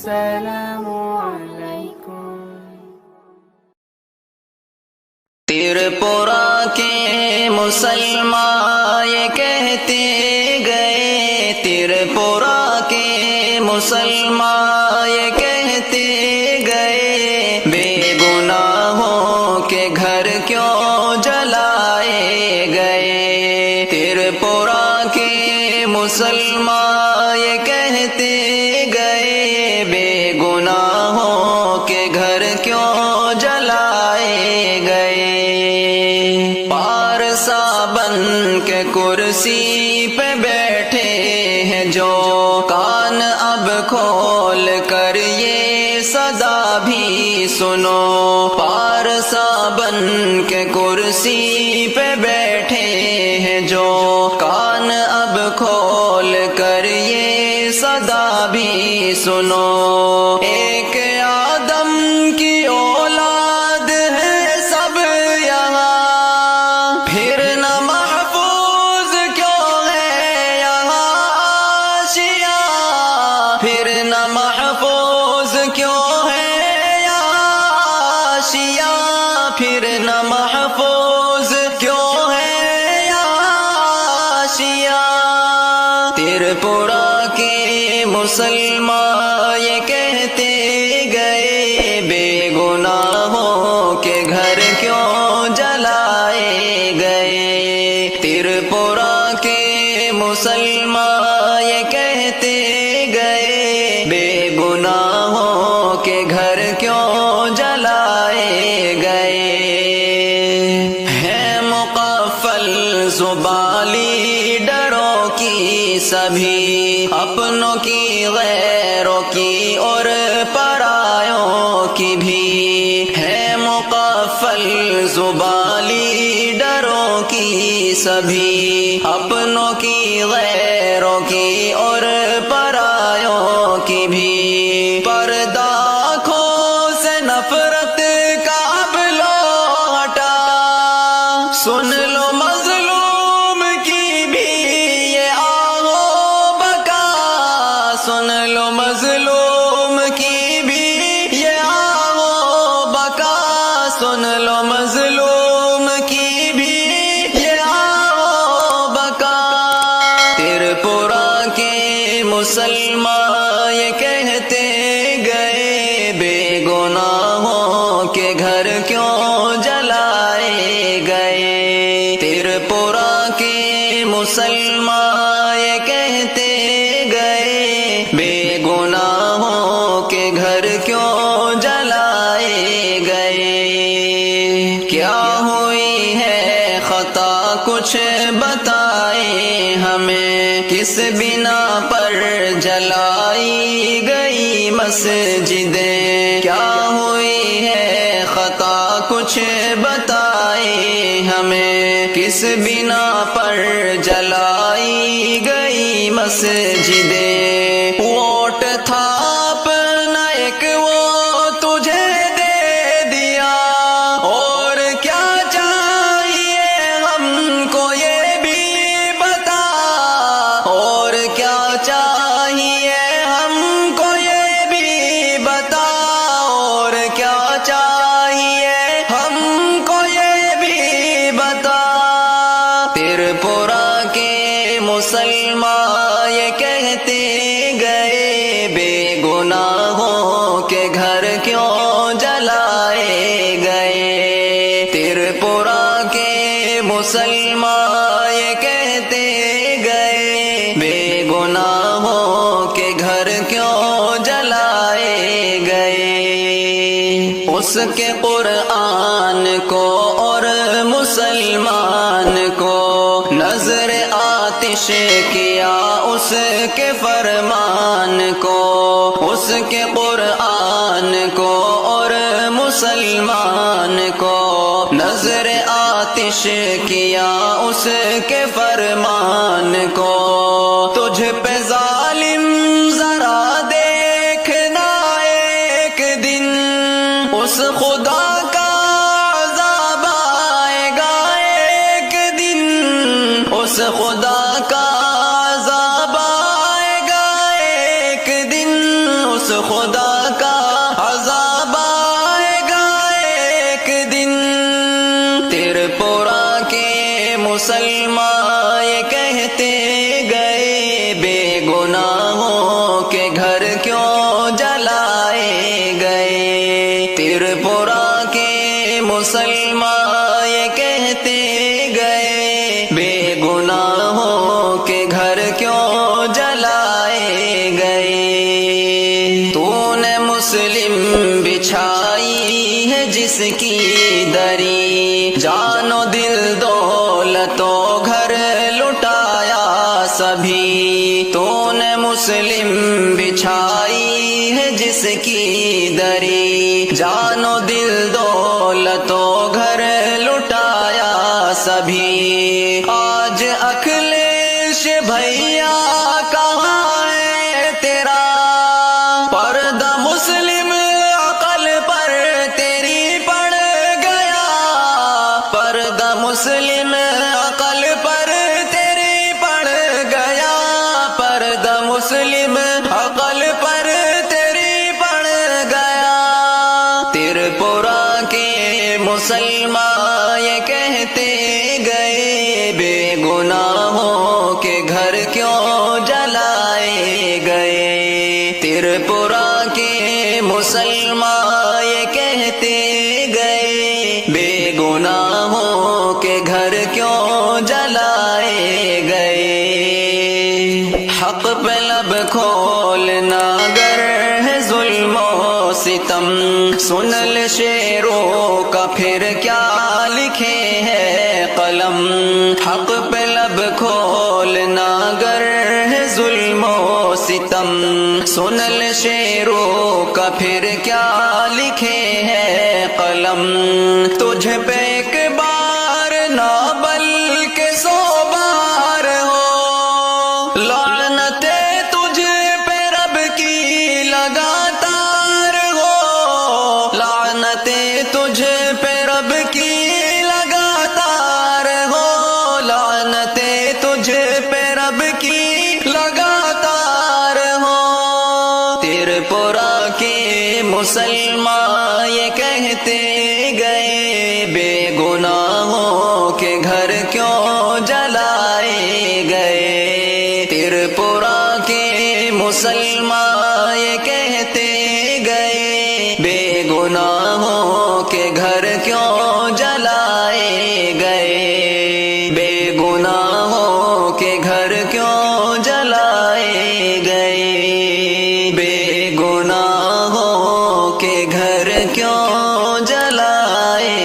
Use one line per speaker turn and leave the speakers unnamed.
السلام علیکم۔
تیرپورہ کے مسلمان یہ کہتے گئے، تیرپورہ کے مسلمان یہ کہتے گئے، بے گناہوں کے گھر کیوں جلائے گئے۔ تیرپورہ کے مسلمان یہ کہتے گئے، بے گناہوں کے گھر کیوں جلائے گئے۔ پارسا بن کے کرسی پہ بیٹھے ہیں جو، کان اب کھول کر یہ صدا بھی سنو۔ پارسا بن کے کرسی پہ بیٹھے ہیں جو، کان اب کھول کر یہ صدا بھی سنو۔ ایک آدم کی اولاد ہے سب یہاں، پھر نہ محفوظ کیوں ہے یہاں عاشیاں، پھر نہ محفوظ کیوں ہے یہاں عاشیاں، پھر نہ محفوظ کیوں ہے یہاں عاشیاں۔ تیرپورہ کے مسلمان یہ کہتے گئے، بے گناہوں کے گھر کیوں جلائے گئے۔ تیرپورہ کے مسلمان یہ کہتے گئے، بے گناہوں کے گھر کیوں جلائے گئے۔ ہے مقفل زبالی ڈروں کی سبھی، اپنوں کی غیروں کی اور پرایوں کی بھی، ہے مقفل زبالی ڈروں کی سبھی، اپنوں کی غیروں کی اور پرایوں کی بھی۔ پردہ آنکھوں سے نفرت کا اب لو ہٹا، سن لو مظلوم کی بھی یہ آہو بکا، سن لو مظلوم کی بھی یہ آہو بکا، سن لو مظلوم کی بھی یہ آہو بکا۔ تیرپورہ کے مسلمان یہ کہتے گئے، بے گناہوں کے گھر کیوں جلائے گئے۔ تیرپورہ کے مسلمان یہ کہتے گئے، بے گناہوں کے گھر کیوں جلائے گئے۔ کیا ہوئی ہے خطا کچھ بتائیں ہمیں، کس بنا پر جلائی گئی مسجدیں۔ کیا ہوئی ہے خطا کچھ بتائیں ہمیں، کس بنا پر جلائی گئی مسجدیں۔ ووٹ تھا اپنا ایک وہ تجھے دے دیا، اور کیا چاہیے ہم کو یہ بھی بتا، اور کیا چاہیے ہم کو یہ بھی بتا، اور کیا چاہیے ہم کو یہ بھی بتا۔ تیرپورہ کے مسلمان یہ کہتے گئے، بے گناہوں کے گھر کیوں جلائے گئے۔ تیرپورہ کے مسلمان یہ کہتے گئے، بے گناہوں کے گھر کیوں جلائے گئے۔ اس کے قرآن کو اور مسلمان کو نظر آتش کیا، اس کے فرمان کو، اس کے قرآن کو اور مسلمان کو نظر آتش کیا، اس کے فرمان کو۔ تجھ پہ ظالم ذرا دیکھنا ایک دن، اس خدا کا عذاب آئے گا ایک دن، اس خدا کا عذاب آئے گا ایک دن، اس خدا کا عذاب آئے گا ایک دن. ترپورہ کے مسلمان یہ کہتے گئے بے گناہوں کے گھر کیوں جلائے گئے. ترپورہ کے مسلمان یہ کہتے گئے بے گناہوں کے گھر کیوں جلائے گئے. تو نے مسلم بچھائی ہے جس کی دری, جان و دل دولت و گھر لٹایا سبھی. تو نے مسلم بچھائی ہے جس کی دری, جان و دل دولت و گھر لٹایا سبھی. آج اکھلیش بھیا کہاں ہے تیرا, پردہ مسلم عقل پر تیری پڑ گیا. پردہ مسلم عقل پر تیری پڑ گیا. پردہ مسلم عقل پر تیری پڑ گیا. ترپورہ کے مسلمان یہ کہتے گئے بے گناہوں کے گھر کیوں جلائے گئے. ترپورہ کے مسلمان یہ کہتے گئے بے گناہوں کے گھر کیوں جلائے گئے. حق پہ لب کھولنا گر ہے ظلم و ستم, سن لے شیروں کا پھر کیا لکھے ہے قلم. حق پہ لب کھولنا گر ہے ظلم و ستم, سن لے شیروں کا پھر کیا لکھے ہے قلم. تجھ پہ ایک بار نہ بلکہ 100 بار ہو لعنتیں تجھ پہ رب کی لگاتار ہو. لعنتیں تجھ پہ رب کی لگاتار ہو. لعنتیں تجھ پہ رب کی لگاتار ہو. ترپورہ کے مسلمان یہ کہتے گئے بے گناہوں کے گھر کیوں جلائے گئے. ترپورہ کے مسلمان یہ کہتے گئے بے گناہوں کے گھر کیوں جلائے گئے. بے گناہوں کے گھر کیوں جلائے گئے. بے گناہوں کے گھر کیوں جلائے